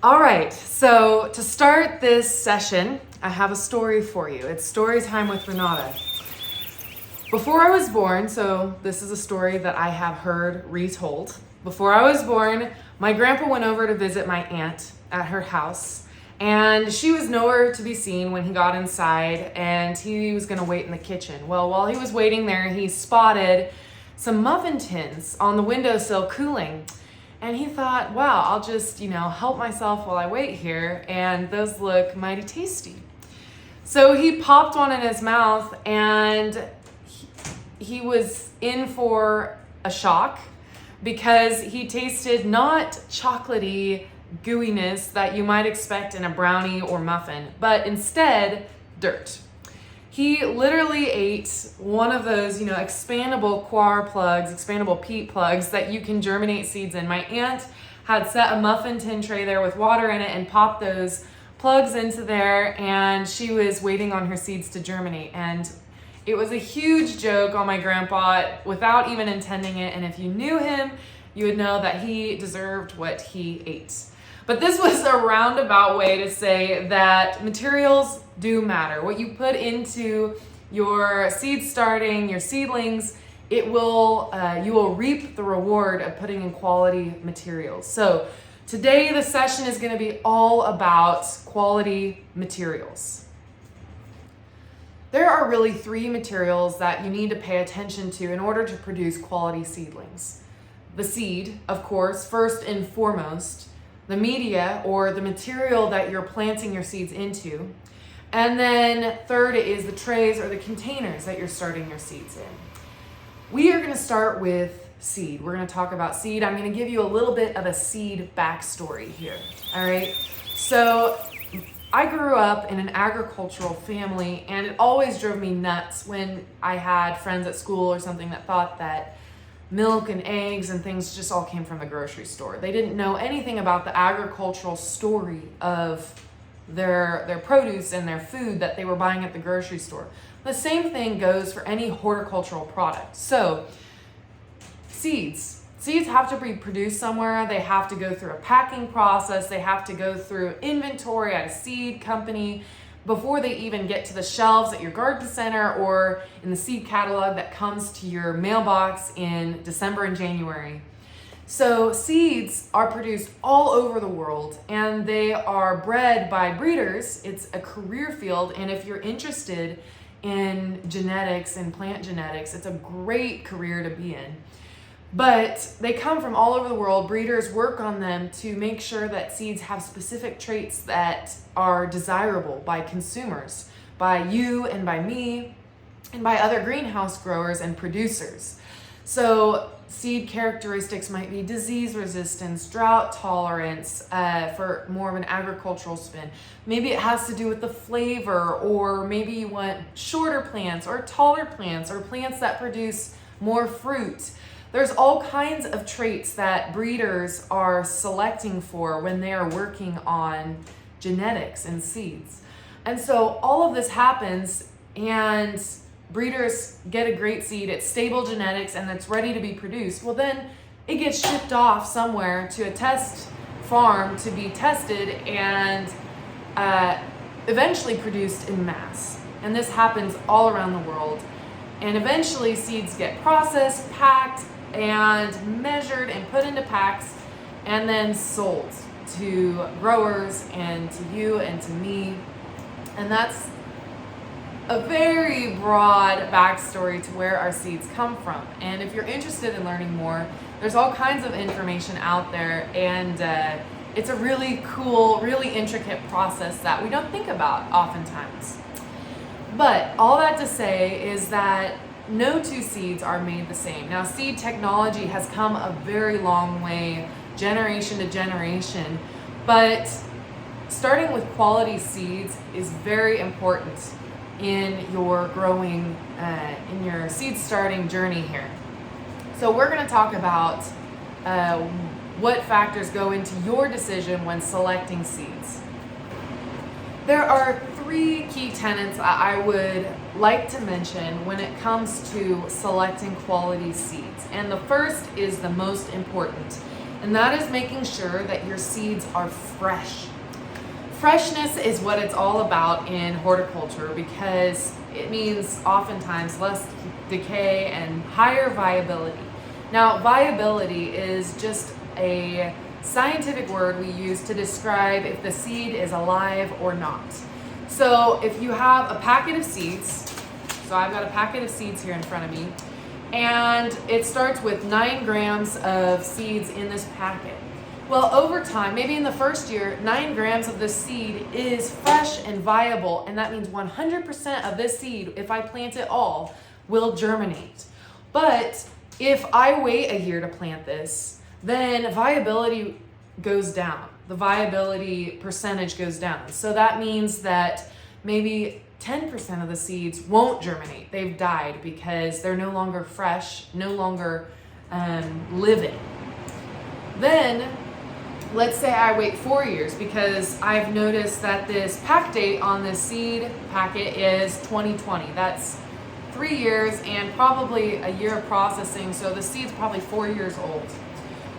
All right, so to start this session, I have a story for you. It's story time with Renata. Before I was born, so this is a story that I have heard retold. Before I was born, my grandpa went over to visit my aunt at her house, and she was nowhere to be seen when he got inside, and he was gonna wait in the kitchen. Well, while he was waiting there, he spotted some muffin tins on the windowsill cooling. And he thought, wow, I'll just, help myself while I wait here, and those look mighty tasty. So he popped one in his mouth, and he was in for a shock because he tasted not chocolatey gooiness that you might expect in a brownie or muffin, but instead dirt. He literally ate one of those, expandable coir plugs, expandable peat plugs that you can germinate seeds in. My aunt had set a muffin tin tray there with water in it and popped those plugs into there, and she was waiting on her seeds to germinate. And it was a huge joke on my grandpa without even intending it. And if you knew him, you would know that he deserved what he ate. But this was a roundabout way to say that materials do matter. What you put into your seed starting, your seedlings, you will reap the reward of putting in quality materials. So today the session is going to be all about quality materials. There are really three materials that you need to pay attention to in order to produce quality seedlings. The seed, of course, first and foremost. The media, or the material that you're planting your seeds into. And then third is the trays or the containers that you're starting your seeds in. We are going to start with seed. We're going to talk about seed. I'm going to give you a little bit of a seed backstory here. All right. So I grew up in an agricultural family, and it always drove me nuts when I had friends at school or something that thought that milk and eggs and things just all came from the grocery store. They didn't know anything about the agricultural story of their produce and their food that they were buying at the grocery store. The same thing goes for any horticultural product. So seeds have to be produced somewhere. They have to go through a packing process. They have to go through inventory at a seed company before they even get to the shelves at your garden center or in the seed catalog that comes to your mailbox in December and January. So seeds are produced all over the world, and they are bred by breeders. It's a career field, and if you're interested in genetics and plant genetics, it's a great career to be in. But they come from all over the world. Breeders work on them to make sure that seeds have specific traits that are desirable by consumers, by you and by me, and by other greenhouse growers and producers. So seed characteristics might be disease resistance, drought tolerance, for more of an agricultural spin. Maybe it has to do with the flavor, or maybe you want shorter plants or taller plants or plants that produce more fruit. There's all kinds of traits that breeders are selecting for when they are working on genetics and seeds. And so all of this happens, and breeders get a great seed, it's stable genetics, and it's ready to be produced. Well, then it gets shipped off somewhere to a test farm to be tested and eventually produced in mass. And this happens all around the world. And eventually seeds get processed, packed, and measured and put into packs, and then sold to growers and to you and to me. And that's a very broad backstory to where our seeds come from. And if you're interested in learning more, there's all kinds of information out there, and it's a really cool, really intricate process that we don't think about oftentimes. But all that to say is that no two seeds are made the same. Now, seed technology has come a very long way, generation to generation, but starting with quality seeds is very important in your growing, in your seed starting journey here. So we're going to talk about what factors go into your decision when selecting seeds. There are three key tenets I would like to mention when it comes to selecting quality seeds. And the first is the most important, and that is making sure that your seeds are fresh. Freshness is what it's all about in horticulture because it means oftentimes less decay and higher viability. Now, viability is just a scientific word we use to describe if the seed is alive or not. So if you have a packet of seeds, so I've got a packet of seeds here in front of me, and it starts with 9 grams of seeds in this packet. Well, over time, maybe in the first year, 9 grams of this seed is fresh and viable, and that means 100% of this seed, if I plant it all, will germinate. But if I wait a year to plant this, then viability goes down. The viability percentage goes down. So that means that maybe 10% of the seeds won't germinate. They've died because they're no longer fresh, no longer living. Then, let's say I wait 4 years because I've noticed that this pack date on this seed packet is 2020. That's 3 years and probably a year of processing, so the seed's probably 4 years old.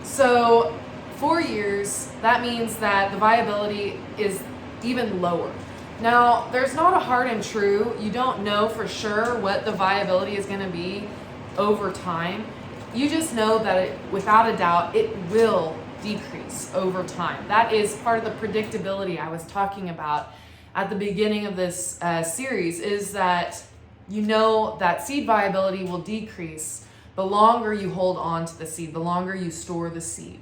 So 4 years, that means that the viability is even lower. Now, there's not a hard and true. You don't know for sure what the viability is going to be over time. You just know that without a doubt, it will decrease over time. That is part of the predictability I was talking about at the beginning of this series, is that you know that seed viability will decrease the longer you hold on to the seed, the longer you store the seed.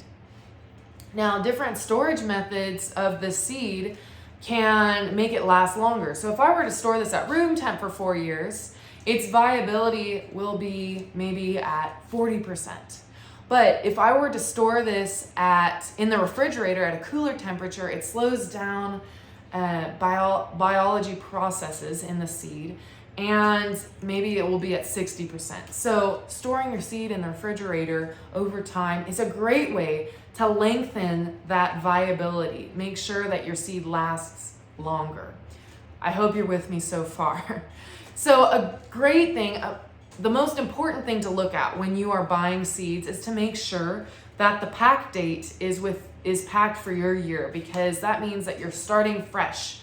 Now, different storage methods of the seed can make it last longer. So if I were to store this at room temp for 4 years, its viability will be maybe at 40%. But if I were to store this in the refrigerator at a cooler temperature, it slows down biology processes in the seed, and maybe it will be at 60%. So storing your seed in the refrigerator over time is a great way to lengthen that viability. Make sure that your seed lasts longer. I hope you're with me so far. So a great thing, the most important thing to look at when you are buying seeds is to make sure that the pack date is packed for your year, because that means that you're starting fresh.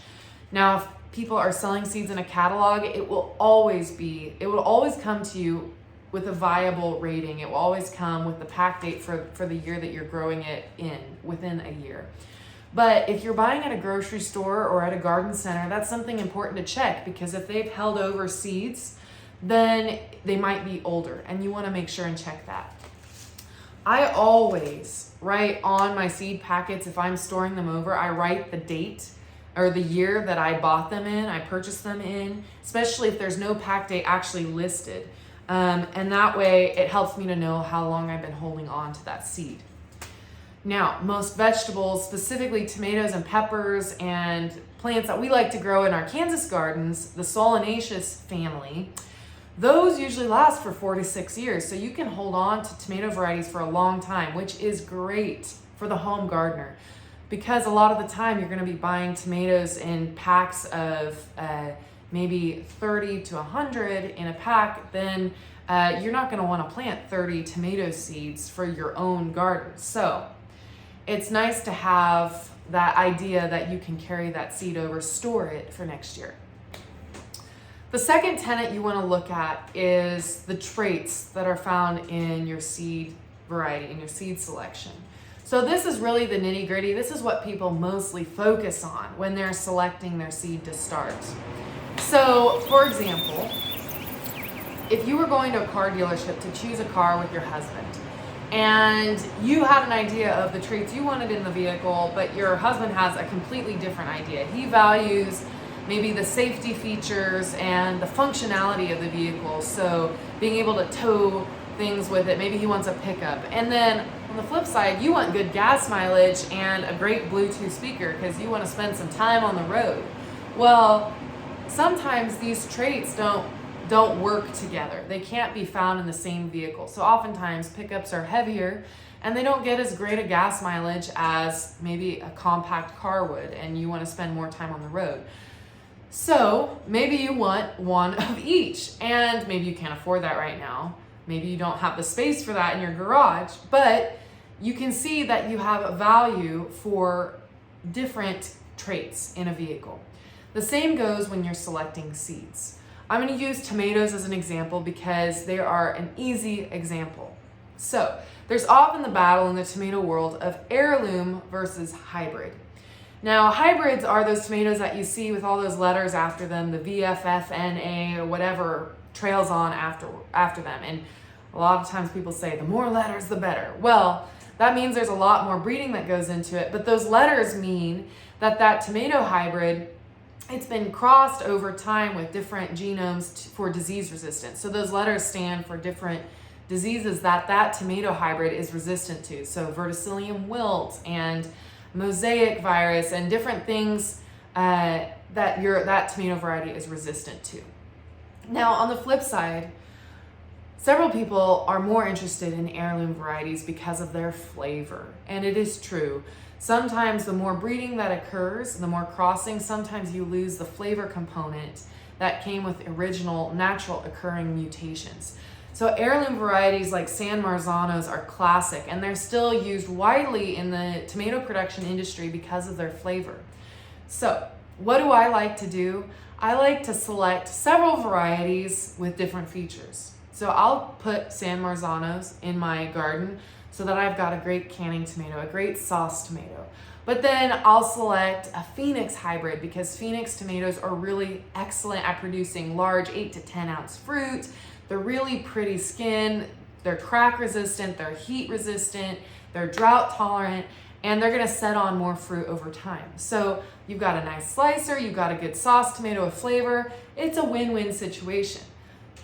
Now, if people are selling seeds in a catalog, it will always come to you with a viable rating. It will always come with the pack date for the year that you're growing it in, within a year. But if you're buying at a grocery store or at a garden center, that's something important to check, because if they've held over seeds, then they might be older, and you want to make sure and check that. I always write on my seed packets, if I'm storing them over, I write the date or the year that I bought them in, I purchased them in, especially if there's no pack date actually listed. And that way it helps me to know how long I've been holding on to that seed. Now, most vegetables, specifically tomatoes and peppers and plants that we like to grow in our Kansas gardens, the solanaceous family, those usually last for 4 to 6 years. So you can hold on to tomato varieties for a long time, which is great for the home gardener, because a lot of the time you're going to be buying tomatoes in packs of maybe 30 to 100 in a pack. Then you're not going to want to plant 30 tomato seeds for your own garden. So it's nice to have that idea that you can carry that seed over, store it for next year. The second tenet you want to look at is the traits that are found in your seed variety, in your seed selection. So this is really the nitty-gritty. This is what people mostly focus on when they're selecting their seed to start. So, for example, if you were going to a car dealership to choose a car with your husband, and you had an idea of the traits you wanted in the vehicle, but your husband has a completely different idea. He values maybe the safety features and the functionality of the vehicle, so being able to tow things with it. Maybe he wants a pickup. And then on the flip side, you want good gas mileage and a great Bluetooth speaker because you want to spend some time on the road. Well, sometimes these traits don't work together. They can't be found in the same vehicle. So oftentimes pickups are heavier and they don't get as great a gas mileage as maybe a compact car would, and you want to spend more time on the road. So maybe you want one of each, and maybe you can't afford that right now. Maybe you don't have the space for that in your garage, but you can see that you have a value for different traits in a vehicle. The same goes when you're selecting seeds. I'm going to use tomatoes as an example because they are an easy example. So there's often the battle in the tomato world of heirloom versus hybrid. Now, hybrids are those tomatoes that you see with all those letters after them, the VFFNA or whatever trails on after them. And a lot of times people say the more letters, the better. Well, that means there's a lot more breeding that goes into it, but those letters mean that tomato hybrid, it's been crossed over time with different genomes for disease resistance. So those letters stand for different diseases that tomato hybrid is resistant to. So verticillium wilt and mosaic virus and different things that tomato variety is resistant to. Now, on the flip side, several people are more interested in heirloom varieties because of their flavor. And it is true. Sometimes the more breeding that occurs, the more crossing, sometimes you lose the flavor component that came with original natural occurring mutations. So heirloom varieties like San Marzanos are classic, and they're still used widely in the tomato production industry because of their flavor. So what do I like to do? I like to select several varieties with different features. So I'll put San Marzanos in my garden so that I've got a great canning tomato, a great sauce tomato. But then I'll select a Phoenix hybrid because Phoenix tomatoes are really excellent at producing large 8 to 10 ounce fruit. They're really pretty skin, they're crack resistant, they're heat resistant, they're drought tolerant, and they're gonna set on more fruit over time. So you've got a nice slicer, you've got a good sauce tomato with flavor. It's a win-win situation.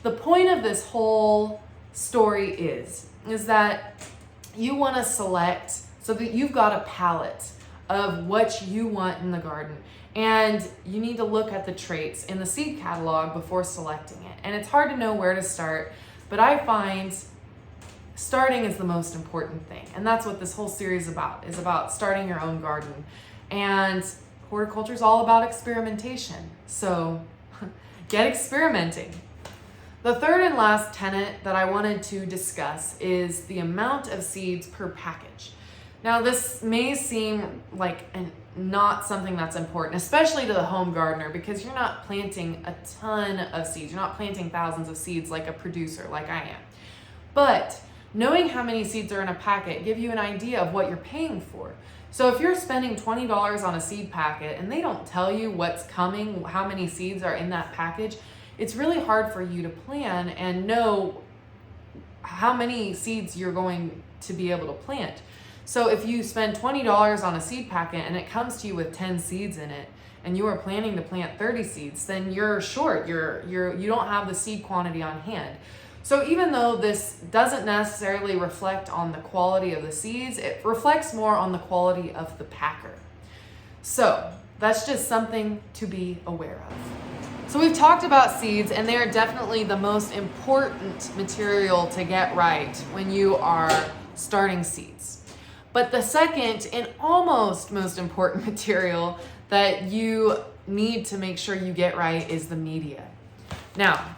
The point of this whole story is that you wanna select so that you've got a palette of what you want in the garden. And you need to look at the traits in the seed catalog before selecting it. And it's hard to know where to start, but I find starting is the most important thing. And that's what this whole series is about starting your own garden. And horticulture is all about experimentation. So get experimenting. The third and last tenet that I wanted to discuss is the amount of seeds per package. Now, this may seem like not something that's important, especially to the home gardener, because you're not planting a ton of seeds. You're not planting thousands of seeds like a producer, like I am. But knowing how many seeds are in a packet gives you an idea of what you're paying for. So if you're spending $20 on a seed packet and they don't tell you what's coming, how many seeds are in that package, it's really hard for you to plan and know how many seeds you're going to be able to plant. So if you spend $20 on a seed packet and it comes to you with 10 seeds in it, and you are planning to plant 30 seeds, then you're short. You don't have the seed quantity on hand. So even though this doesn't necessarily reflect on the quality of the seeds, it reflects more on the quality of the packer. So that's just something to be aware of. So we've talked about seeds, and they are definitely the most important material to get right when you are starting seeds. But the second and almost most important material that you need to make sure you get right is the media. Now,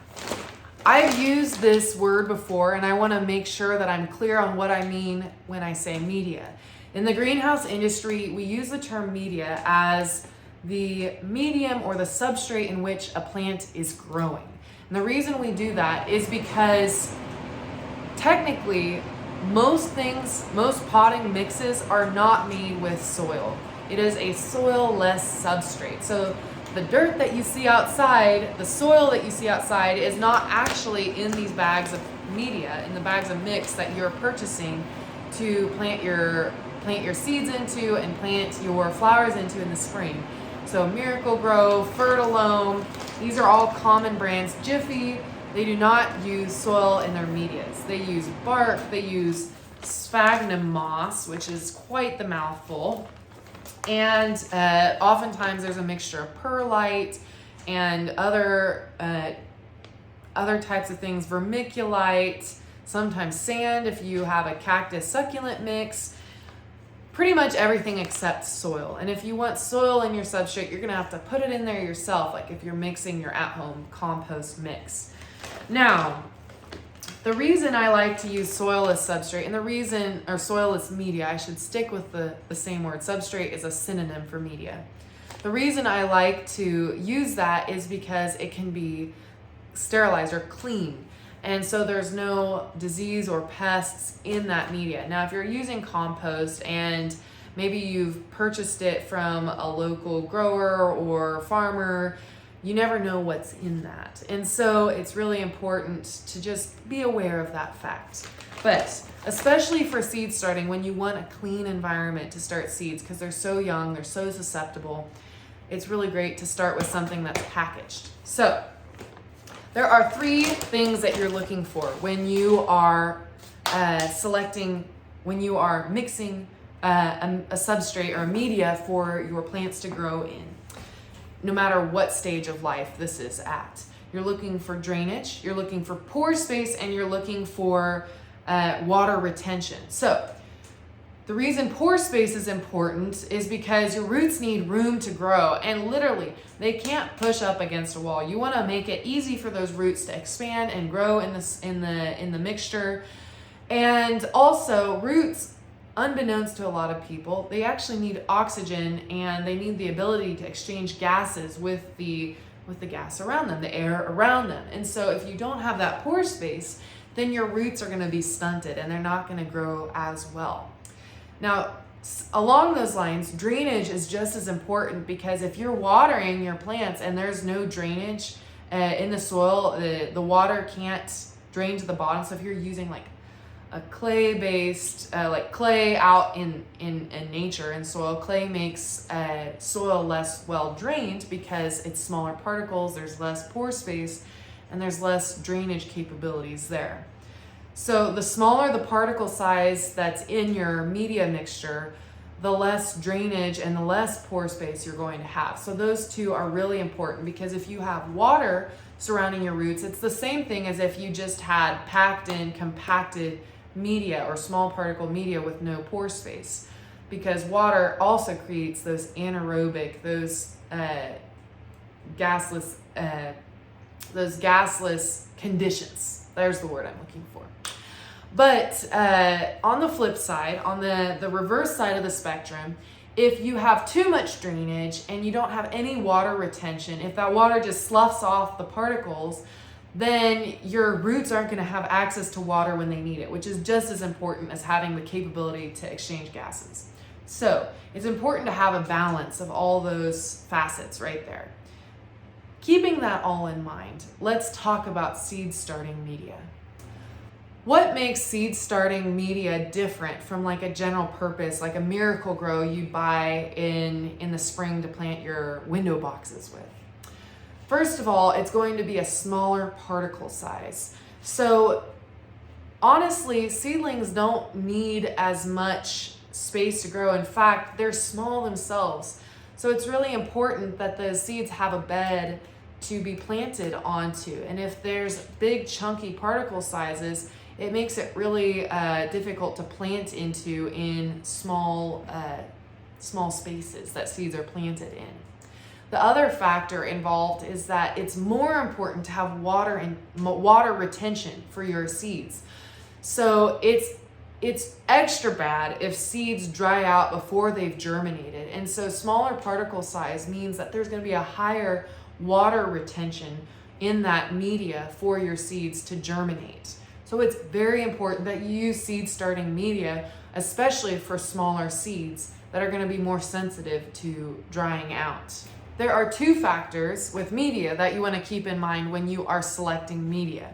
I've used this word before, and I want to make sure that I'm clear on what I mean when I say media. In the greenhouse industry, we use the term media as the medium or the substrate in which a plant is growing. And the reason we do that is because technically, most potting mixes are not made with soil. It is a soil-less substrate. So the dirt that you see outside, the soil that you see outside is not actually in these bags of media, in the bags of mix that you're purchasing to plant your seeds into and plant your flowers into in the spring. So Miracle Grow, Fertilome, these are all common brands. Jiffy, they do not use soil in their medias. They use bark, they use sphagnum moss, which is quite the mouthful. And oftentimes there's a mixture of perlite and other types of things, vermiculite, sometimes sand if you have a cactus succulent mix. Pretty much everything except soil. And if you want soil in your substrate, you're gonna have to put it in there yourself, like if you're mixing your at-home compost mix. Now, The reason I like to use soil as substrate, and the reason, or soil as media, I should stick with the same word. Substrate is a synonym for media. The reason I like to use that is because it can be sterilized or clean. And so there's no disease or pests in that media. Now, if you're using compost and maybe you've purchased it from a local grower or farmer, you never know what's in that. And so it's really important to just be aware of that fact. But especially for seed starting, when you want a clean environment to start seeds, because they're so young, they're so susceptible, it's really great to start with something that's packaged. So there are 3 things that you're looking for when you are when you are mixing a substrate or a media for your plants to grow in, no matter what stage of life this is at. You're looking for drainage, you're looking for pore space, and you're looking for water retention. So the reason pore space is important is because your roots need room to grow, and literally they can't push up against a wall. You want to make it easy for those roots to expand and grow in the mixture. And also roots, unbeknownst to a lot of people, they actually need oxygen, and they need the ability to exchange gases with the gas around them, the air around them. And so if you don't have that pore space, then your roots are going to be stunted and they're not going to grow as well. Now, along those lines, drainage is just as important, because if you're watering your plants and there's no drainage in the soil, the water can't drain to the bottom. So if you're using like a clay-based, like clay out in nature and soil, clay makes soil less well drained because it's smaller particles, there's less pore space, and there's less drainage capabilities there. So the smaller the particle size that's in your media mixture, the less drainage and the less pore space you're going to have. So those 2 are really important, because if you have water surrounding your roots, it's the same thing as if you just had packed in, compacted media or small particle media with no pore space, because water also creates those anaerobic, those gasless conditions. There's the word I'm looking for. But on the flip side, on the reverse side of the spectrum, if you have too much drainage and you don't have any water retention, if that water just sloughs off the particles, then your roots aren't going to have access to water when they need it, which is just as important as having the capability to exchange gases. So it's important to have a balance of all those facets right there. Keeping that all in mind, let's talk about seed starting media. What makes seed starting media different from like a general purpose, like a Miracle Grow you'd buy in the spring to plant your window boxes with? First of all, it's going to be a smaller particle size. So honestly, seedlings don't need as much space to grow. In fact, they're small themselves. So it's really important that the seeds have a bed to be planted onto. And if there's big chunky particle sizes, it makes it really difficult to plant into in small spaces that seeds are planted in. The other factor involved is that it's more important to have water retention for your seeds. So it's extra bad if seeds dry out before they've germinated. And so smaller particle size means that there's going to be a higher water retention in that media for your seeds to germinate. So it's very important that you use seed starting media, especially for smaller seeds that are going to be more sensitive to drying out. There are 2 factors with media that you want to keep in mind when you are selecting media.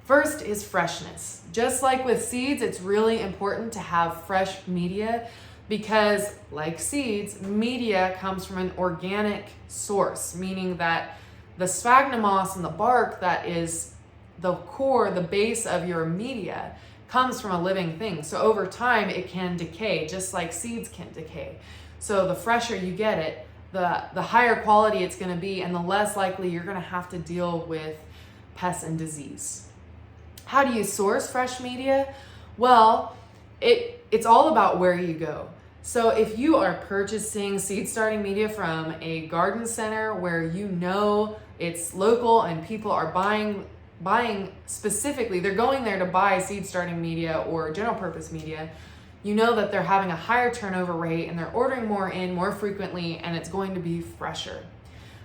First is freshness. Just like with seeds, it's really important to have fresh media, because like seeds, media comes from an organic source, meaning that the sphagnum moss and the bark that is the core, the base of your media, comes from a living thing. So over time, it can decay, just like seeds can decay. So the fresher you get it, the higher quality it's going to be, and the less likely you're going to have to deal with pests and disease. How do you source fresh media? Well, it's all about where you go. So if you are purchasing seed starting media from a garden center where you know it's local and people are buying buying specifically, they're going there to buy seed starting media or general purpose media, you know that they're having a higher turnover rate and they're ordering more in more frequently, and it's going to be fresher.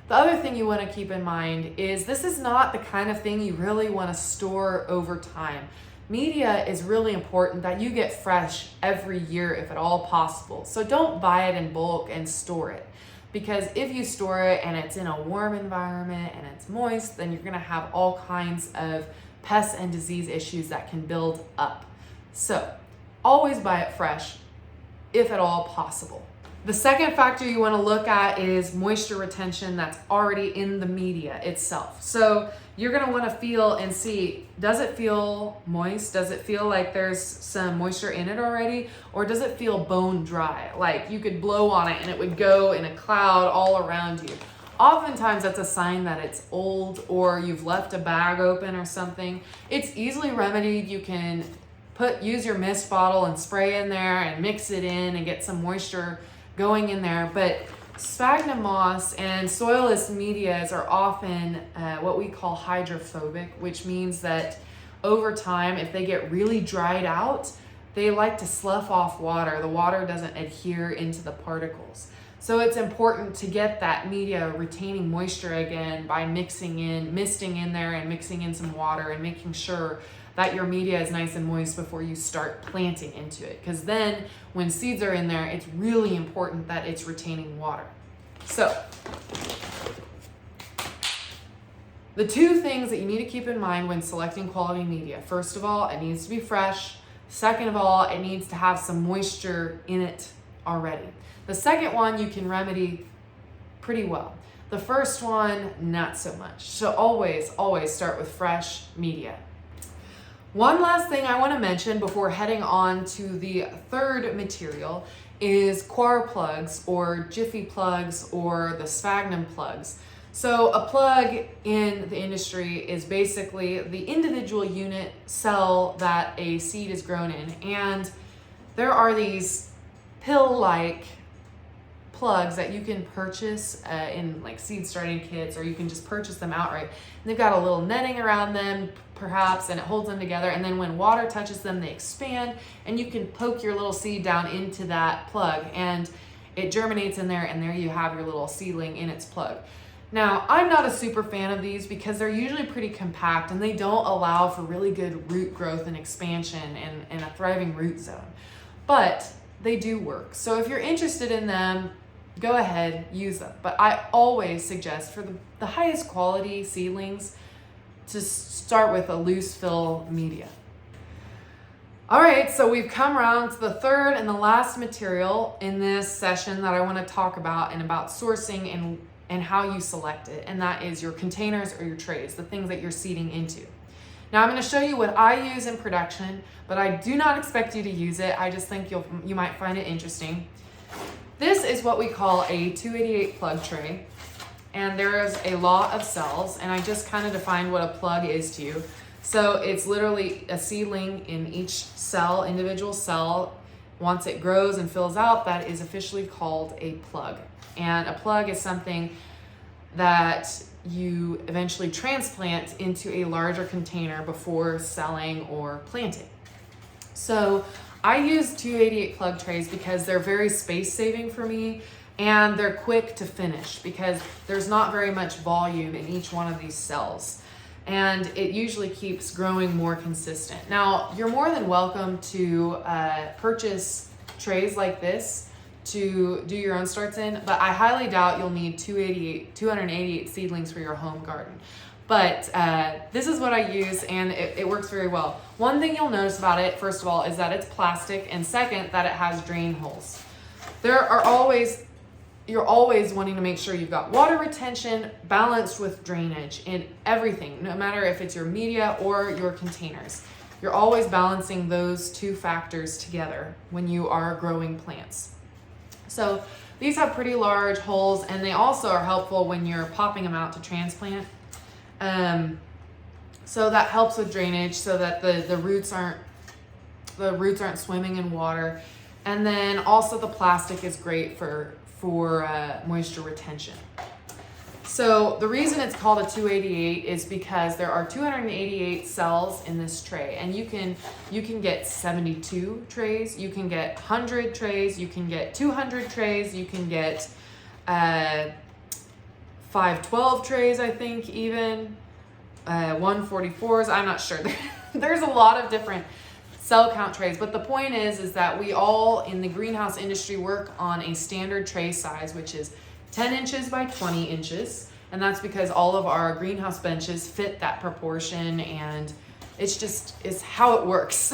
The other thing you want to keep in mind is this is not the kind of thing you really want to store over time. Media is really important that you get fresh every year if at all possible. So don't buy it in bulk and store it, because if you store it and it's in a warm environment and it's moist, then you're going to have all kinds of pests and disease issues that can build up. So always buy it fresh if at all possible. The second factor you want to look at is moisture retention that's already in the media itself. So you're going to want to feel and see, does it feel moist? Does it feel like there's some moisture in it already? Or does it feel bone dry? Like you could blow on it and it would go in a cloud all around you. Oftentimes that's a sign that it's old or you've left a bag open or something. It's easily remedied. You can use your mist bottle and spray in there and mix it in and get some moisture going in there. But sphagnum moss and soilless medias are often what we call hydrophobic, which means that over time, if they get really dried out, they like to slough off water. The water doesn't adhere into the particles. So it's important to get that media retaining moisture again by misting in there and mixing in some water and making sure that your media is nice and moist before you start planting into it. Because then when seeds are in there, it's really important that it's retaining water. So the two things that you need to keep in mind when selecting quality media: first of all, it needs to be fresh. Second of all, it needs to have some moisture in it already. The second one you can remedy pretty well. The first one, not so much. So always start with fresh media. One last thing I want to mention before heading on to the third material is coir plugs or jiffy plugs or the sphagnum plugs. So a plug in the industry is basically the individual unit cell that a seed is grown in. And there are these pill-like plugs that you can purchase in like seed starting kits, or you can just purchase them outright. And they've got a little netting around them perhaps, and it holds them together, and then when water touches them they expand, and you can poke your little seed down into that plug and it germinates in there, and there you have your little seedling in its plug. Now, I'm not a super fan of these because they're usually pretty compact and they don't allow for really good root growth and expansion and a thriving root zone, but they do work. So if you're interested in them, go ahead, use them. But I always suggest for the highest quality seedlings to start with a loose fill media. All right, so we've come around to the third and the last material in this session that I want to talk about, and about sourcing and how you select it, and that is your containers or your trays, the things that you're seeding into. Now I'm going to show you what I use in production, but I do not expect you to use it. I just think you might find it interesting. This is what we call a 288 plug tray, and there is a lot of cells, and I just kind of defined what a plug is to you. So it's literally a seedling in each cell, individual cell. Once it grows and fills out, that is officially called a plug. And a plug is something that you eventually transplant into a larger container before selling or planting. So I use 288 plug trays because they're very space saving for me, and they're quick to finish because there's not very much volume in each one of these cells, and it usually keeps growing more consistent. Now, you're more than welcome to purchase trays like this to do your own starts in, but I highly doubt you'll need 288 seedlings for your home garden. But this is what I use, and it works very well. One thing you'll notice about it, first of all, is that it's plastic, and second, that it has drain holes. You're always wanting to make sure you've got water retention balanced with drainage in everything, no matter if it's your media or your containers. You're always balancing those two factors together when you are growing plants. So these have pretty large holes, and they also are helpful when you're popping them out to transplant. So that helps with drainage, so that the roots aren't swimming in water. And then also the plastic is great for moisture retention. So the reason it's called a 288 is because there are 288 cells in this tray, and you can get 72 trays, you can get 100 trays, you can get 200 trays, you can get 512 trays, I think, even 144s. I'm not sure. There's a lot of different cell count trays, but the point is that we all in the greenhouse industry work on a standard tray size, which is 10 inches by 20 inches. And that's because all of our greenhouse benches fit that proportion, and it's how it works.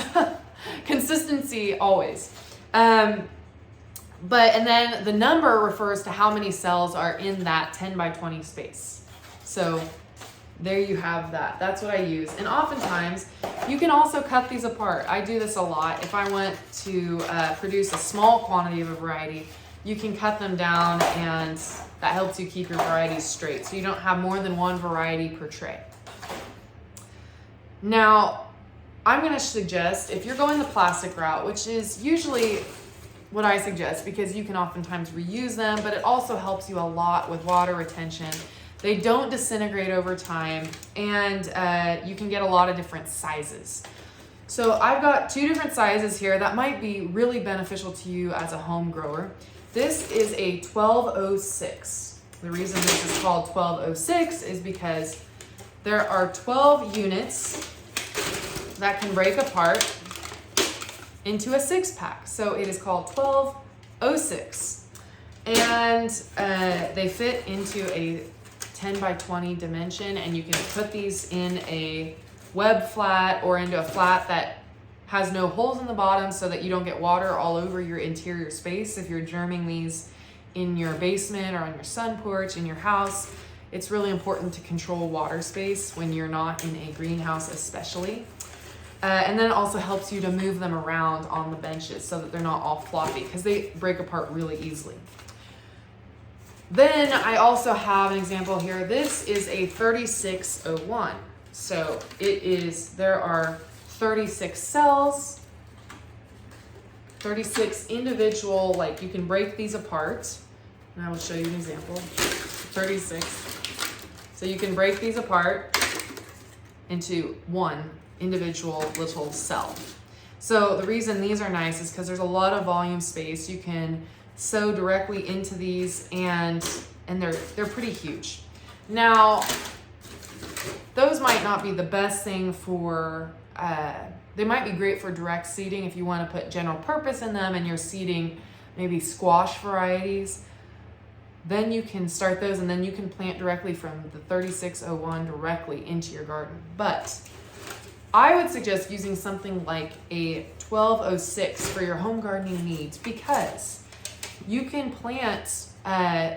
Consistency always. And then the number refers to how many cells are in that 10 by 20 space. So there you have that. That's what I use. And oftentimes you can also cut these apart. I do this a lot. If I want to produce a small quantity of a variety, you can cut them down, and that helps you keep your varieties straight, so you don't have more than one variety per tray. Now, I'm going to suggest, if you're going the plastic route, which is usually what I suggest because you can oftentimes reuse them, but it also helps you a lot with water retention. They don't disintegrate over time, and you can get a lot of different sizes. So I've got two different sizes here that might be really beneficial to you as a home grower. This is a 1206. The reason this is called 1206 is because there are 12 units that can break apart into a 6-pack. So it is called 1206. And they fit into a 10 by 20 dimension, and you can put these in a web flat or into a flat that has no holes in the bottom so that you don't get water all over your interior space. If you're germing these in your basement or on your sun porch in your house, it's really important to control water space when you're not in a greenhouse especially. And then it also helps you to move them around on the benches so that they're not all floppy, because they break apart really easily. Then I also have an example here. This is a 3601. So there are 36 cells, 36 individual, like you can break these apart. And I will show you an example. 36. So you can break these apart into one individual little cell. So the reason these are nice is because there's a lot of volume space. You can sow directly into these, and they're pretty huge. Now, those might not be the best thing for, they might be great for direct seeding if you want to put general purpose in them and you're seeding maybe squash varieties. Then you can start those, and then you can plant directly from the 3601 directly into your garden. But I would suggest using something like a 1206 for your home gardening needs, because you can plant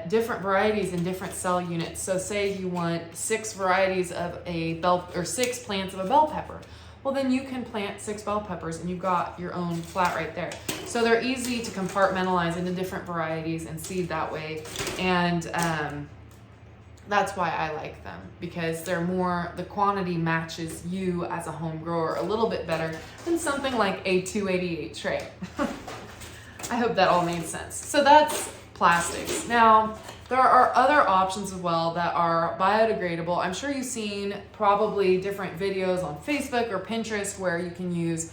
different varieties in different cell units. So say you want 6 varieties of a bell, or 6 plants of a bell pepper. Well, then you can plant 6 bell peppers and you've got your own flat right there. So they're easy to compartmentalize into different varieties and seed that way. And that's why I like them, because the quantity matches you as a home grower a little bit better than something like a 288 tray. I hope that all made sense. So that's plastics. Now, there are other options as well that are biodegradable. I'm sure you've seen probably different videos on Facebook or Pinterest where you can use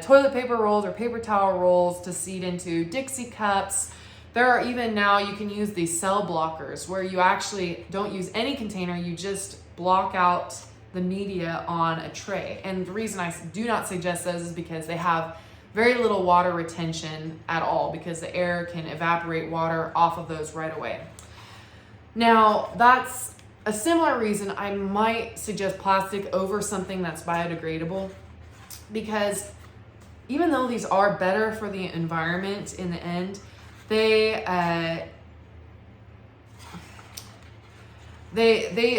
toilet paper rolls or paper towel rolls to seed into Dixie cups. There are even now, you can use these cell blockers where you actually don't use any container, you just block out the media on a tray. And the reason I do not suggest those is because they have very little water retention at all, because the air can evaporate water off of those right away. Now, that's a similar reason I might suggest plastic over something that's biodegradable, because even though these are better for the environment in the end, they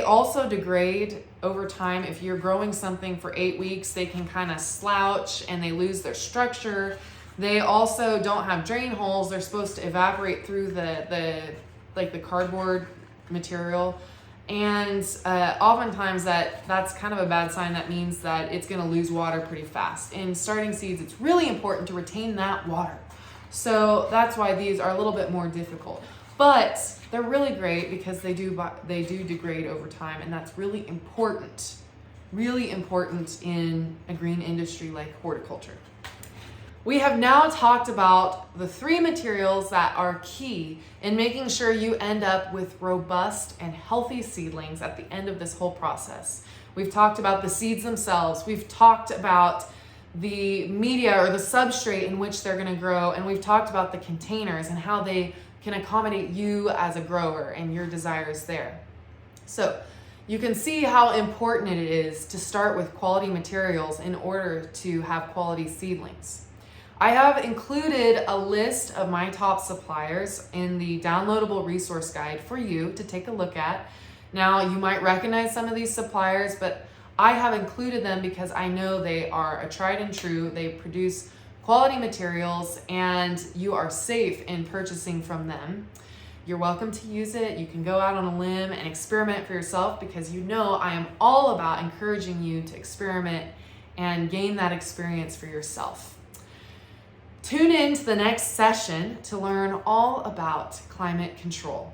also degrade over time. If you're growing something for 8 weeks, they can kind of slouch and they lose their structure. They also don't have drain holes. They're supposed to evaporate through the cardboard material. And oftentimes that's kind of a bad sign. That means that it's going to lose water pretty fast. In starting seeds, it's really important to retain that water. So that's why these are a little bit more difficult. But they're really great because they do degrade over time, and that's really important in a green industry like horticulture. We have now talked about the 3 materials that are key in making sure you end up with robust and healthy seedlings at the end of this whole process. We've talked about the seeds themselves. We've talked about the media or the substrate in which they're going to grow, and we've talked about the containers and how they can accommodate you as a grower and your desires there. So you can see how important it is to start with quality materials in order to have quality seedlings. I have included a list of my top suppliers in the downloadable resource guide for you to take a look at. Now, you might recognize some of these suppliers, but I have included them because I know they are a tried and true. They produce quality materials and you are safe in purchasing from them. You're welcome to use it. You can go out on a limb and experiment for yourself, because you know I am all about encouraging you to experiment and gain that experience for yourself. Tune in to the next session to learn all about climate control.